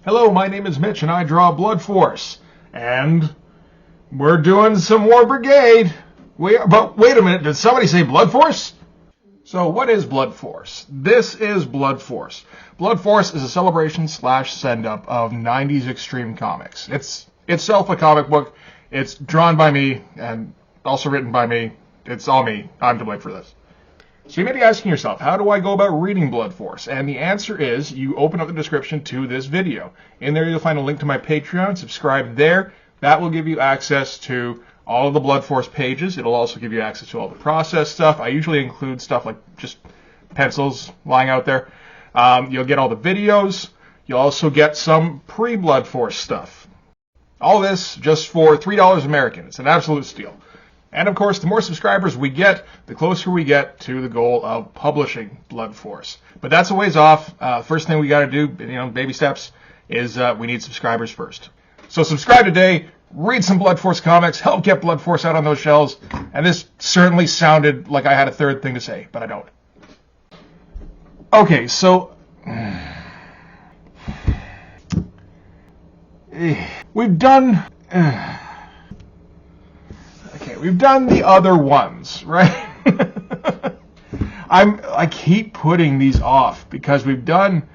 Hello, my name is Mitch and I draw Blood Force. And we're doing some more Brigade. But wait a minute, did somebody say Blood Force? So what is Blood Force? This is Blood Force. Blood Force is a celebration / send-up of 90s extreme comics. It's itself a comic book. It's drawn by me and also written by me. It's all me. I'm to blame for this. So you may be asking yourself, how do I go about reading Blood Force? And the answer is you open up the description to this video. In there you'll find a link to my Patreon. Subscribe there. That will give you access to all of the Blood Force pages. It'll also give you access to all the process stuff. I usually include stuff like just pencils lying out there. You'll get all the videos. You'll also get some pre-Blood Force stuff. All this just for $3 American. It's an absolute steal. And of course, the more subscribers we get, the closer we get to the goal of publishing Blood Force. But that's a ways off. First thing we got to do, baby steps, is we need subscribers first. So subscribe today, read some Blood Force comics, help get Blood Force out on those shelves. And this certainly sounded like I had a third thing to say, but I don't. Okay, so we've done the other ones, right? I keep putting these off because we've done,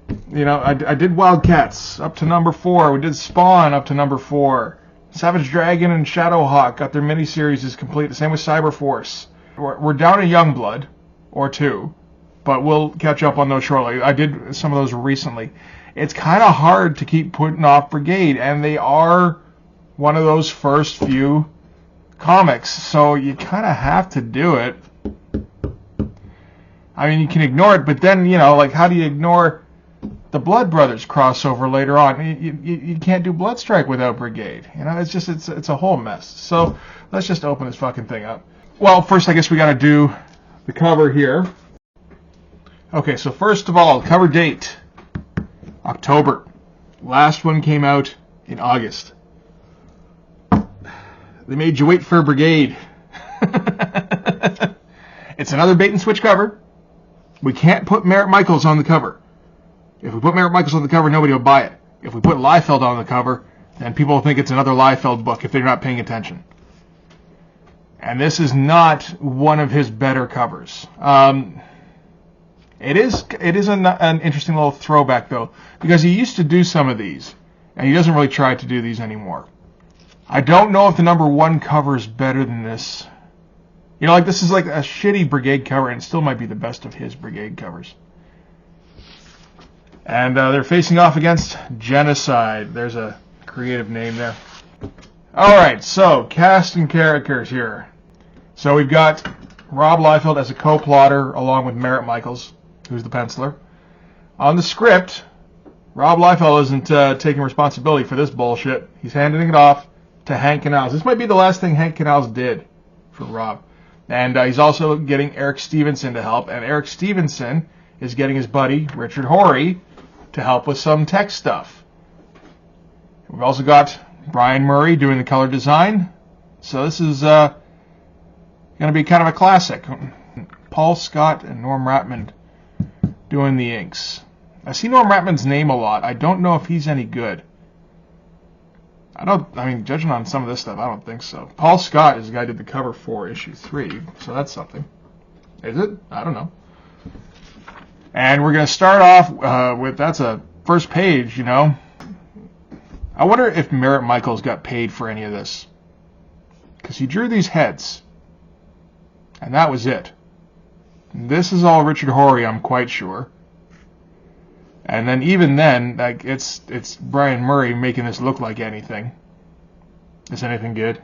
I did Wildcats up to number 4. We did Spawn up to number 4. Savage Dragon and Shadowhawk got their miniseries complete. The same with Cyberforce. We're down a Youngblood or 2, but we'll catch up on those shortly. I did some of those recently. It's kind of hard to keep putting off Brigade, and they are one of those first few comics, so you kind of have to do it. I mean, you can ignore it, but then, how do you ignore the Blood Brothers crossover later on? You can't do Bloodstrike without Brigade. It's a whole mess. So let's just open this fucking thing up. Well, first I guess we got to do the cover here. Okay, so first of all, cover date, October. Last one came out in August. They made you wait for Brigade. It's another bait and switch cover. We can't put Merritt Michaels on the cover. If we put Merritt Michaels on the cover, nobody will buy it. If we put Liefeld on the cover, then people will think it's another Liefeld book if they're not paying attention. And this is not one of his better covers. It is an interesting little throwback, though, because he used to do some of these, and he doesn't really try to do these anymore. I don't know if the number 1 cover is better than this. This is like a shitty Brigade cover, and it still might be the best of his Brigade covers. And they're facing off against Genocide. There's a creative name there. Alright, so cast and characters here. So we've got Rob Liefeld as a co-plotter, along with Merritt Michaels, who's the penciler. On the script, Rob Liefeld isn't taking responsibility for this bullshit. He's handing it off to Hank Canals. This might be the last thing Hank Canals did for Rob. And he's also getting Eric Stevenson to help. And Eric Stevenson is getting his buddy, Richard Horry, to help with some tech stuff. We've also got Brian Murray doing the color design. So this is going to be kind of a classic. Paul Scott and Norm Ratman doing the inks. I see Norm Ratman's name a lot. I don't know if he's any good. Judging on some of this stuff, I don't think so. Paul Scott is the guy who did the cover for issue 3, so that's something. Is it? I don't know. And we're going to start off with, that's a first page, I wonder if Merritt Michaels got paid for any of this. Because he drew these heads. And that was it. And this is all Richard Horry, I'm quite sure. And then even then, it's Brian Murray making this look like anything. Is anything good?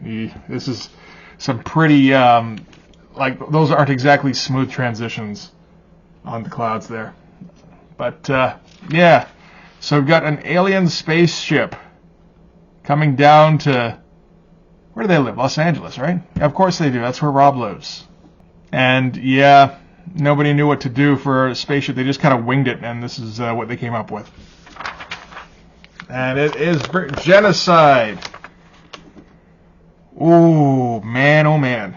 This is some pretty, those aren't exactly smooth transitions on the clouds there. But, yeah. So we've got an alien spaceship coming down to, where do they live? Los Angeles, right? Yeah, of course they do. That's where Rob lives. And, yeah, nobody knew what to do for a spaceship. They just kind of winged it, and this is what they came up with. And it is Genocide. Ooh, man, oh man.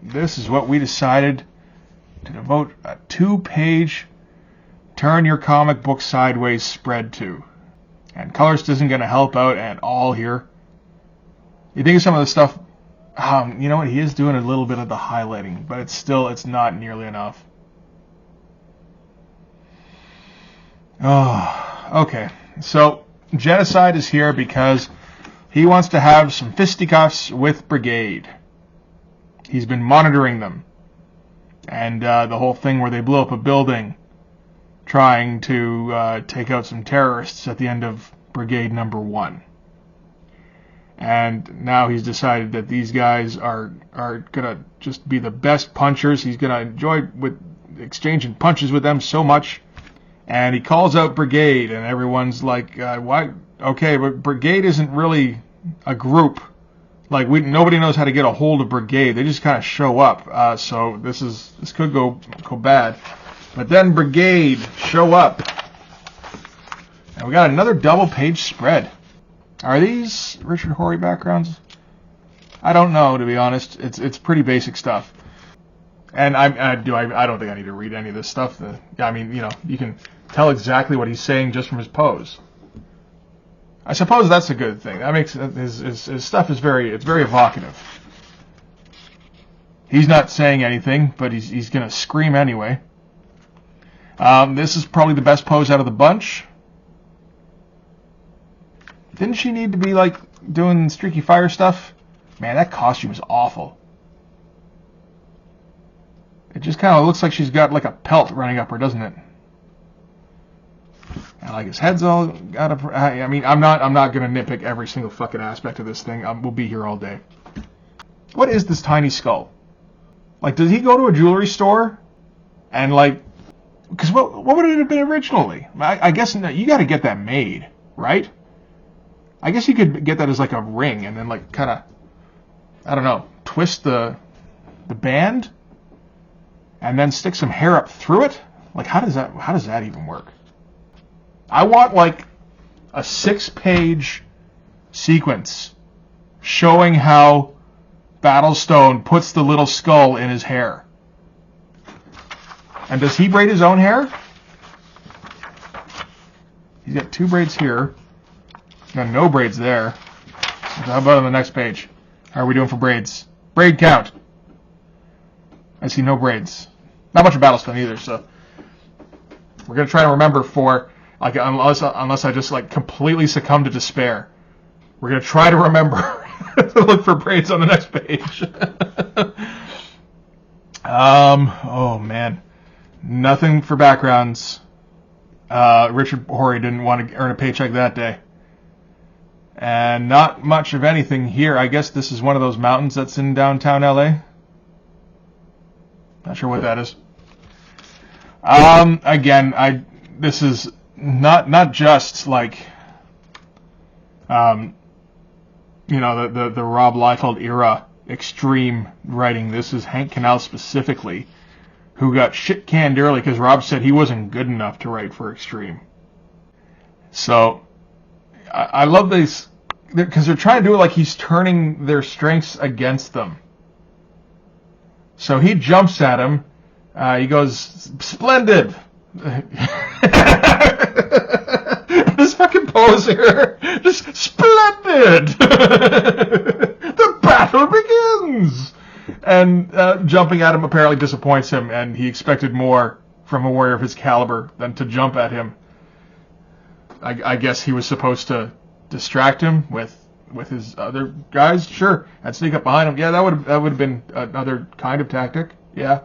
This is what we decided to devote a 2-page turn your comic book sideways spread to. And colorist isn't going to help out at all here. You think of some of the stuff, you know what, he is doing a little bit of the highlighting, but it's not nearly enough. Oh, okay. So, Genocide is here because he wants to have some fisticuffs with Brigade. He's been monitoring them. And the whole thing where they blew up a building trying to take out some terrorists at the end of Brigade number 1. And now he's decided that these guys are going to just be the best punchers. He's going to enjoy with exchanging punches with them so much. And he calls out Brigade, and everyone's like, why? Okay, but Brigade isn't really a group. Like, nobody knows how to get a hold of Brigade. They just kind of show up. So this could go bad. But then Brigade show up. And we got another double-page spread. Are these Richard Horry backgrounds? I don't know, to be honest. It's pretty basic stuff. And I don't think I need to read any of this stuff. I mean, you can tell exactly what he's saying just from his pose. I suppose that's a good thing. That makes his stuff is very evocative. He's not saying anything, but he's gonna scream anyway. This is probably the best pose out of the bunch. Didn't she need to be like doing streaky fire stuff? Man, that costume is awful. It just kind of looks like she's got like a pelt running up her, doesn't it? And like his head's all out of. I mean, I'm not gonna nitpick every single fucking aspect of this thing. We'll be here all day. What is this tiny skull? Like, does he go to a jewelry store and like? Because what would it have been originally? I guess you got to get that made, right? I guess you could get that as like a ring and then like kind of, I don't know, twist the band and then stick some hair up through it. Like, how does that even work? I want like a 6-page sequence showing how Battlestone puts the little skull in his hair. And does he braid his own hair? He's got 2 braids here. He's got no braids there. How about on the next page? How are we doing for braids? Braid count. I see no braids. Not much of Battlestone either, so we're gonna try to remember for like unless I just like completely succumb to despair. We're gonna try to remember to look for braids on the next page. Oh man. Nothing for backgrounds. Richard Horry didn't want to earn a paycheck that day. And not much of anything here. I guess this is one of those mountains that's in downtown LA. Not sure what that is. Again, this is not just like the Rob Liefeld era extreme writing. This is Hank Canal specifically, who got shit canned early because Rob said he wasn't good enough to write for Extreme. So I love these because they're trying to do it like he's turning their strengths against them. So he jumps at him. He goes, "Splendid." This fucking pose here, just splendid. The battle begins. And jumping at him apparently disappoints him, and he expected more from a warrior of his caliber than to jump at him. I guess he was supposed to distract him with his other guys, sure, and sneak up behind him. Yeah, that would have been another kind of tactic. Yeah,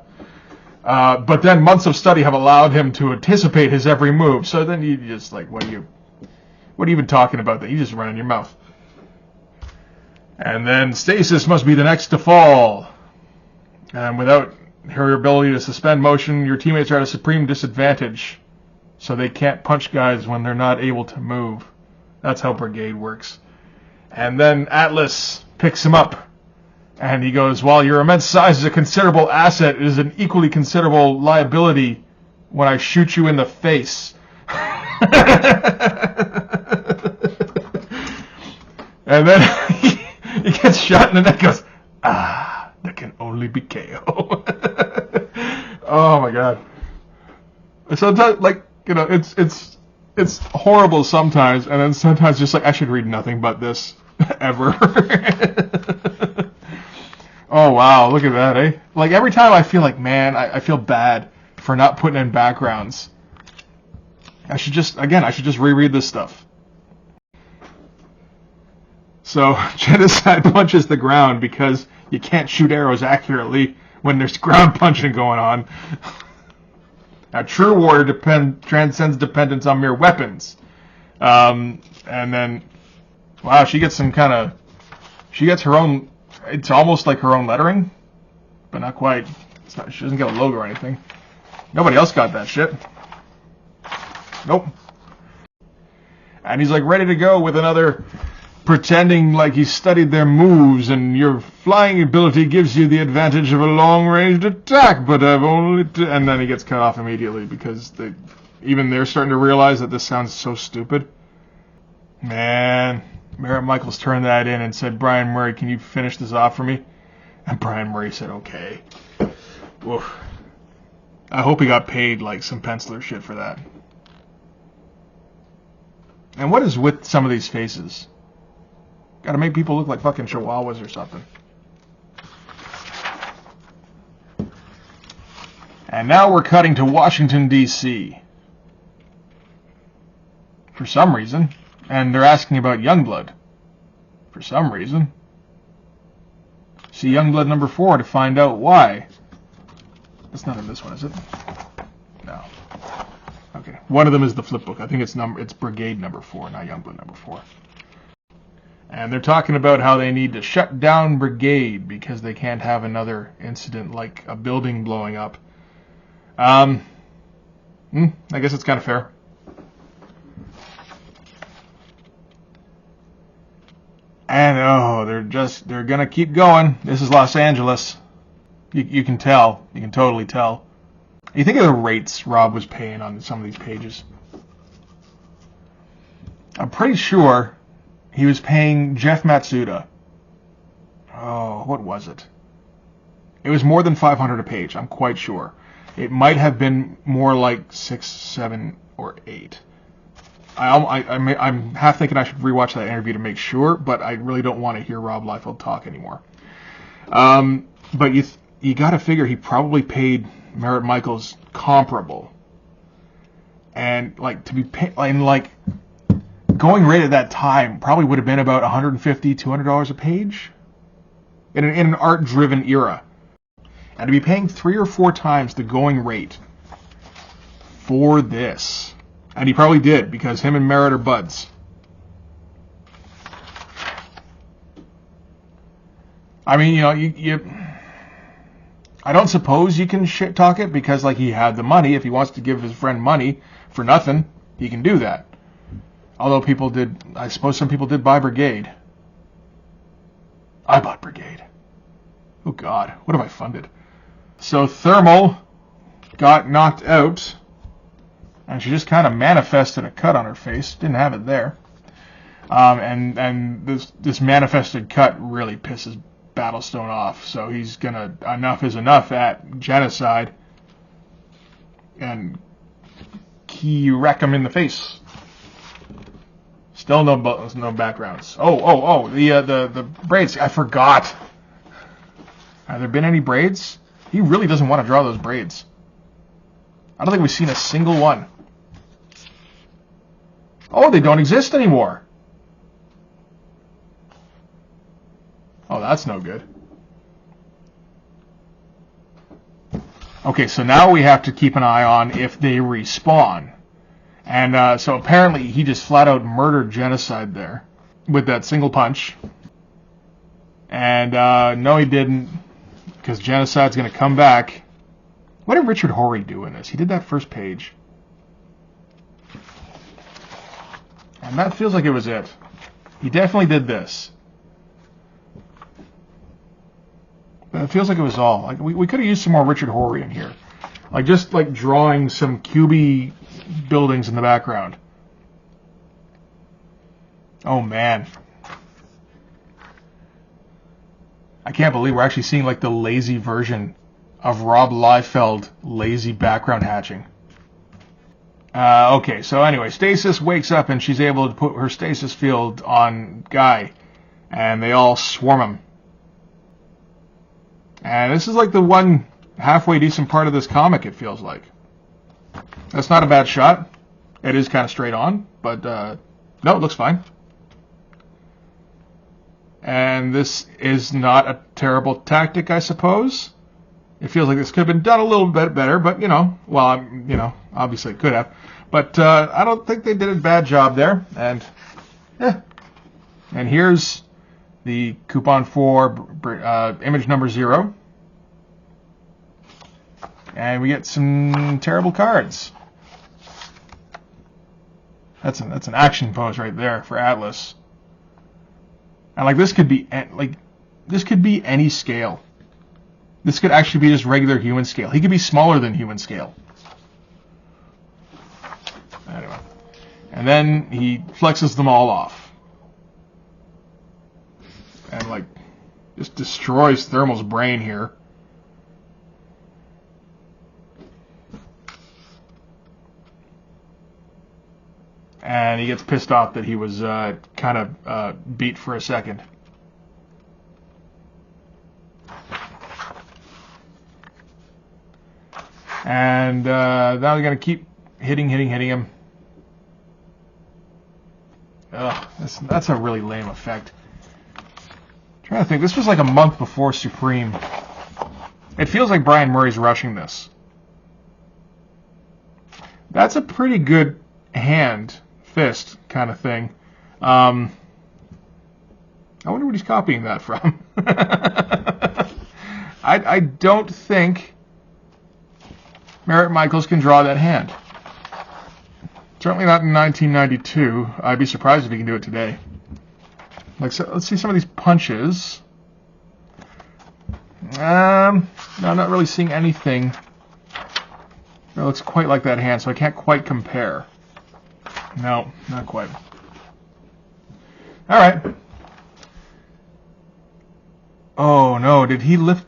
but then months of study have allowed him to anticipate his every move. So then you just like, what are you even talking about? That you just run in your mouth. And then stasis must be the next to fall. And without her ability to suspend motion, your teammates are at a supreme disadvantage. So they can't punch guys when they're not able to move. That's how Brigade works. And then Atlas picks him up. And he goes, "While your immense size is a considerable asset, it is an equally considerable liability when I shoot you in the face." And then he gets shot in the neck, goes, "Ah, that can only be KO." Oh my god. Sometimes, like, You know, it's horrible sometimes, and then sometimes just like I should read nothing but this ever. Oh wow, look at that, eh? Like every time I feel like, man, I feel bad for not putting in backgrounds. I should just reread this stuff. So, genocide punches the ground because you can't shoot arrows accurately when there's ground punching going on. Now, true warrior transcends dependence on mere weapons. And then, wow, she gets her own, it's almost like her own lettering, but not quite. She doesn't get a logo or anything. Nobody else got that shit. Nope. And he's like ready to go with another, pretending like he studied their moves, and your flying ability gives you the advantage of a long-ranged attack, but I've only... And then he gets cut off immediately because they're starting to realize that this sounds so stupid. Man, Merritt Michaels turned that in and said, Brian Murray, can you finish this off for me? And Brian Murray said, okay. Oof. I hope he got paid like some penciler shit for that. And what is with some of these faces? Gotta make people look like fucking chihuahuas or something. And now we're cutting to Washington, D.C. For some reason. And they're asking about Youngblood. For some reason. See Youngblood number 4 to find out why. That's not in this one, is it? No. Okay. One of them is the flip book. I think it's Brigade number 4, not Youngblood number 4. And they're talking about how they need to shut down Brigade because they can't have another incident like a building blowing up. I guess it's kind of fair. And they're gonna keep going. This is Los Angeles. You can tell. You can totally tell. You think of the rates Rob was paying on some of these pages. I'm pretty sure he was paying Jeff Matsuda. Oh, what was it? It was more than $500 a page, I'm quite sure. It might have been more like 6, 7, or 8. I'm half thinking I should rewatch that interview to make sure, but I really don't want to hear Rob Liefeld talk anymore. But you got to figure he probably paid Merritt Michaels comparable, and like to be paid, and like going rate at that time probably would have been about $150, $200 a page in an art-driven era, and to be paying 3 or 4 times the going rate for this, and he probably did because him and Merritt are buds. I mean, you I don't suppose you can shit talk it because like he had the money. If he wants to give his friend money for nothing, he can do that. Although I suppose some people did buy Brigade. I bought Brigade. Oh God, what have I funded? So Thermal got knocked out, and she just kind of manifested a cut on her face. Didn't have it there. And this manifested cut really pisses Battlestone off, so he's gonna enough is enough at genocide and wreck him in the face. Still no backgrounds. The braids. I forgot. Have there been any braids? He really doesn't want to draw those braids. I don't think we've seen a single one. Oh, they don't exist anymore. Oh, that's no good. Okay, so now we have to keep an eye on if they respawn. And so apparently he just flat out murdered genocide there with that single punch. And no, he didn't, because genocide's going to come back. What did Richard Horry do in this? He did that first page. And that feels like it was it. He definitely did this. But it feels like it was all. Like we could have used some more Richard Horry in here. Like just like drawing some cubey buildings in the background. Oh man. I can't believe we're actually seeing like the lazy version of Rob Liefeld lazy background hatching. Okay, so anyway, Stasis wakes up and she's able to put her stasis field on Guy, and they all swarm him. And this is like the one halfway decent part of this comic, it feels like. That's not a bad shot. It is kind of straight on, but no, it looks fine. And this is not a terrible tactic, I suppose. It feels like this could have been done a little bit better, but, obviously it could have. But I don't think they did a bad job there. And here's the coupon for image number 0. And we get some terrible cards. That's an action pose right there for Atlas. And this could be any scale. This could actually be just regular human scale. He could be smaller than human scale. Anyway. And then he flexes them all off. And just destroys Thermal's brain here. And he gets pissed off that he was kind of beat for a second. And now they're going to keep hitting him. Ugh, that's a really lame effect. I'm trying to think. This was like a month before Supreme. It feels like Brian Murray's rushing this. That's a pretty good hand, fist kind of thing. I wonder what he's copying that from. I don't think Merritt Michaels can draw that hand. Certainly not in 1992. I'd be surprised if he can do it today. So, let's see some of these punches. No, I'm not really seeing anything that looks quite like that hand, so I can't quite compare. No, not quite. All right. Oh, no, did he lift...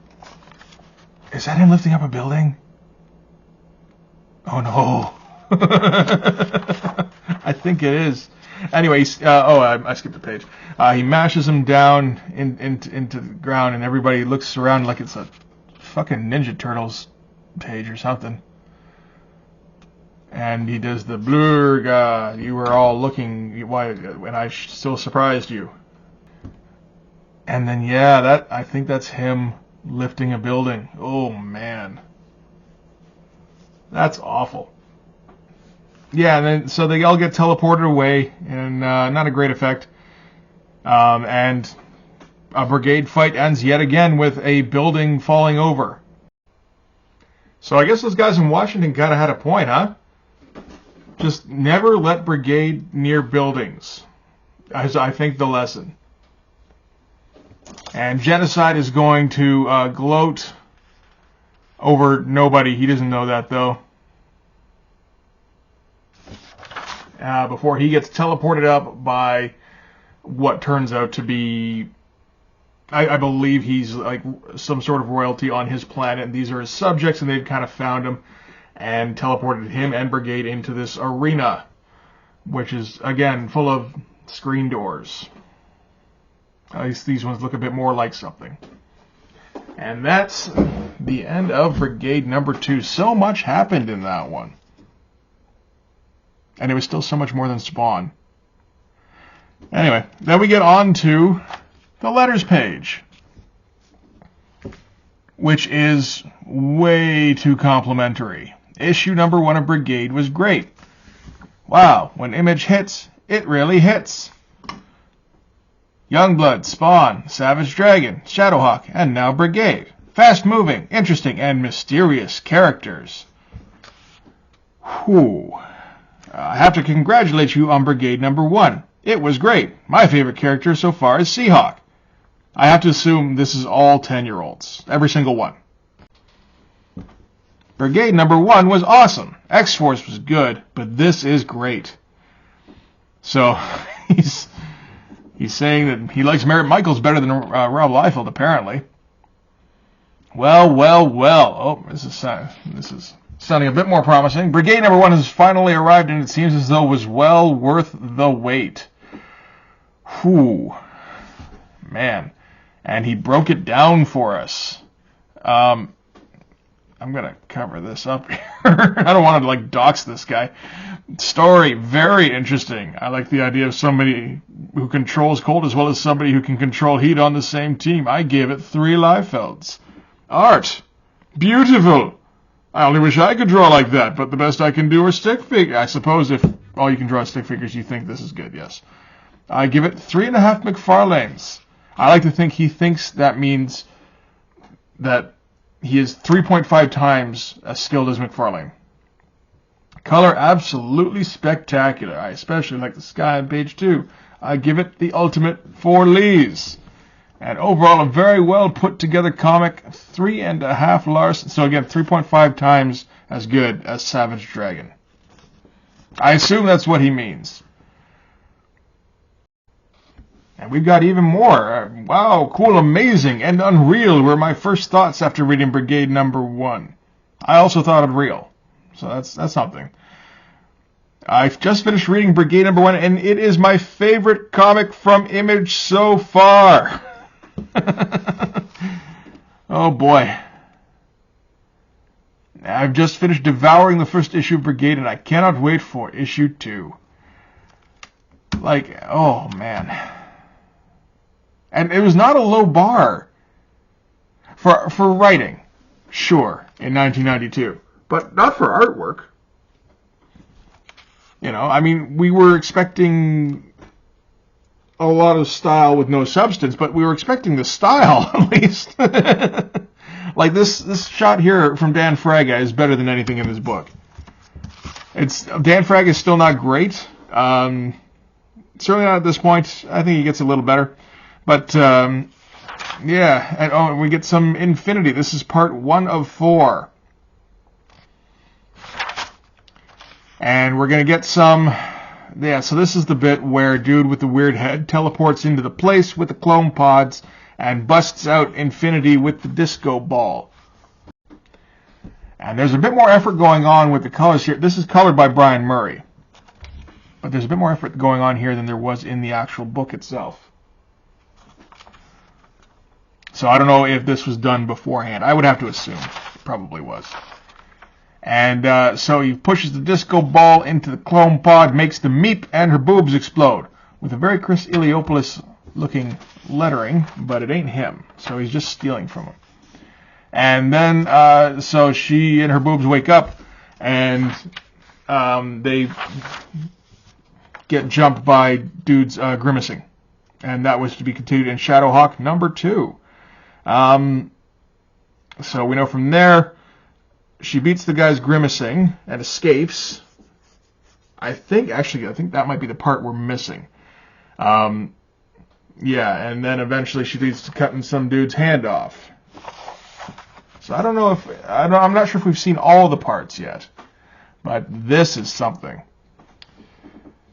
Is that him lifting up a building? Oh, no. I think it is. Anyway, I skipped a page. He mashes him down into the ground, and everybody looks around like it's a fucking Ninja Turtles page or something. And he does the blurg, you were all looking, why, and I still surprised you. And then, I think that's him lifting a building. Oh, man. That's awful. Yeah, and then so they all get teleported away, and not a great effect. And a brigade fight ends yet again with a building falling over. So I guess those guys in Washington kind of had a point, huh? Just never let brigade near buildings. I think the lesson. And Genocide is going to gloat over nobody. He doesn't know that, though. Before he gets teleported up by what turns out to be, I believe he's like some sort of royalty on his planet, and these are his subjects, and they've kind of found him and teleported him and Brigade into this arena, which is, again, full of screen doors. At least these ones look a bit more like something. And that's the end of Brigade number 2. So much happened in that one. And it was still so much more than Spawn. Anyway, then we get on to the letters page, which is way too complimentary. Issue number 1 of Brigade was great. Wow, when Image hits, it really hits. Youngblood, Spawn, Savage Dragon, Shadowhawk, and now Brigade. Fast-moving, interesting, and mysterious characters. Whew. I have to congratulate you on Brigade number 1. It was great. My favorite character so far is Seahawk. I have to assume this is all 10-year-olds. Every single one. Brigade number 1 was awesome. X-Force was good, but this is great. So, he's saying that he likes Merritt Michaels better than Rob Liefeld, apparently. Well. Oh, this is sounding a bit more promising. Brigade number 1 has finally arrived, and it seems as though it was well worth the wait. Whew. Man. And he broke it down for us. I'm going to cover this up here. I don't want to, like, dox this guy. Story, very interesting. I like the idea of somebody who controls cold as well as somebody who can control heat on the same team. I gave it 3 Liefelds. Art. Beautiful. I only wish I could draw like that, but the best I can do are stick figures. I suppose if all you can draw is stick figures, you think this is good, yes. I give it 3.5 McFarlanes. I like to think he thinks that means that he is 3.5 times as skilled as McFarlane. Color absolutely spectacular. I especially like the sky on page 2. I give it the ultimate 4 Lees. And overall, a very well put together comic. 3.5 Larson. So again, 3.5 times as good as Savage Dragon. I assume that's what he means. And we've got even more. Wow, cool, amazing, and unreal were my first thoughts after reading Brigade number 1. I also thought unreal. So that's something. I've just finished reading Brigade number 1, and it is my favorite comic from Image so far. Oh boy. I've just finished devouring the first issue of Brigade, and I cannot wait for issue 2. Like, oh man. And it was not a low bar for writing, sure, in 1992, but not for artwork. You know, I mean, we were expecting a lot of style with no substance, but we were expecting the style, at least. Like this shot here from Dan Fraga is better than anything in this book. Dan Fraga is still not great. Certainly not at this point. I think he gets a little better. But, yeah, and we get some Infinity. This is part 1 of 4. And we're going to get some, yeah, so this is the bit where dude with the weird head teleports into the place with the clone pods and busts out Infinity with the disco ball. And there's a bit more effort going on with the colors here. This is colored by Brian Murray. But there's a bit more effort going on here than there was in the actual book itself. So I don't know if this was done beforehand. I would have to assume it probably was. And so he pushes the disco ball into the clone pod, makes the meep, and her boobs explode. With a very Chris Iliopoulos-looking lettering, but it ain't him. So he's just stealing from him. And then, so she and her boobs wake up, and they get jumped by dudes grimacing. And that was to be continued in Shadowhawk number 2. So we know from there, she beats the guys grimacing and escapes. I think that might be the part we're missing. Yeah, and then eventually she leads to cutting some dude's hand off. So I don't know if, I'm not sure if we've seen all the parts yet, but this is something.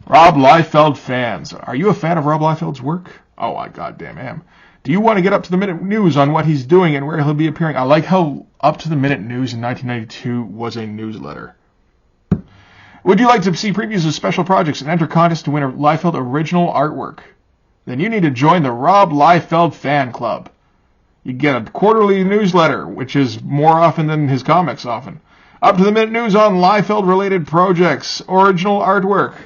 Rob Liefeld fans. Are you a fan of Rob Liefeld's work? Oh, I goddamn am. Do you want to get up-to-the-minute news on what he's doing and where he'll be appearing? I like how up-to-the-minute news in 1992 was a newsletter. Would you like to see previews of special projects and enter contests to win a Liefeld original artwork? Then you need to join the Rob Liefeld fan club. You get a quarterly newsletter, which is more often than his comics often. Up-to-the-minute news on Liefeld-related projects, original artwork,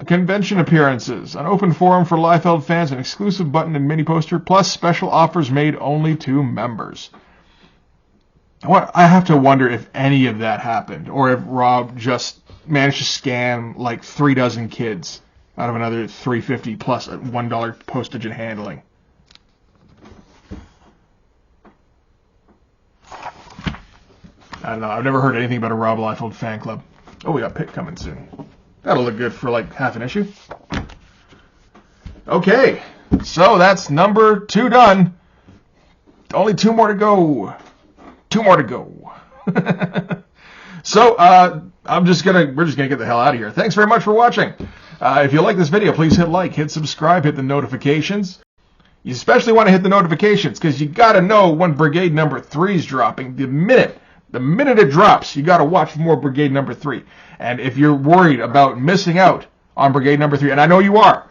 convention appearances, an open forum for Liefeld fans, an exclusive button and mini poster, plus special offers made only to members. I have to wonder if any of that happened, or if Rob just managed to scam like 3 dozen kids out of another $3.50 plus $1 postage and handling. I don't know. I've never heard anything about a Rob Liefeld fan club. Oh, we got Pitt coming soon. That'll look good for like half an issue. Okay, so that's number 2 done. Only 2 more to go. 2 more to go. So we're just gonna get the hell out of here. Thanks very much for watching. If you like this video, please hit like, hit subscribe, hit the notifications. You especially want to hit the notifications because you got to know when Brigade number 3 is dropping. The minute The minute it drops, you got to watch more Brigade number 3. And if you're worried about missing out on Brigade number 3, and I know you are,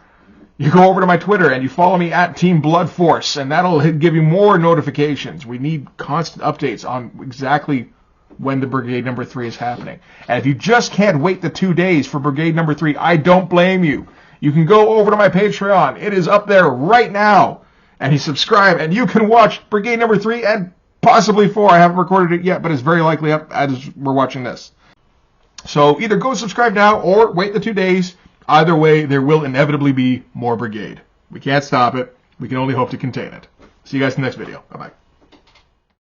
you go over to my Twitter and you follow me at Team Blood Force, and that'll give you more notifications. We need constant updates on exactly when the Brigade number 3 is happening. And if you just can't wait the 2 days for Brigade number 3, I don't blame you. You can go over to my Patreon. It is up there right now. And you subscribe, and you can watch Brigade number 3 and possibly 4. I haven't recorded it yet, but it's very likely up as we're watching this. So either go subscribe now or wait the 2 days. Either way, there will inevitably be more Brigade. We can't stop it. We can only hope to contain it. See you guys in the next video. Bye-bye.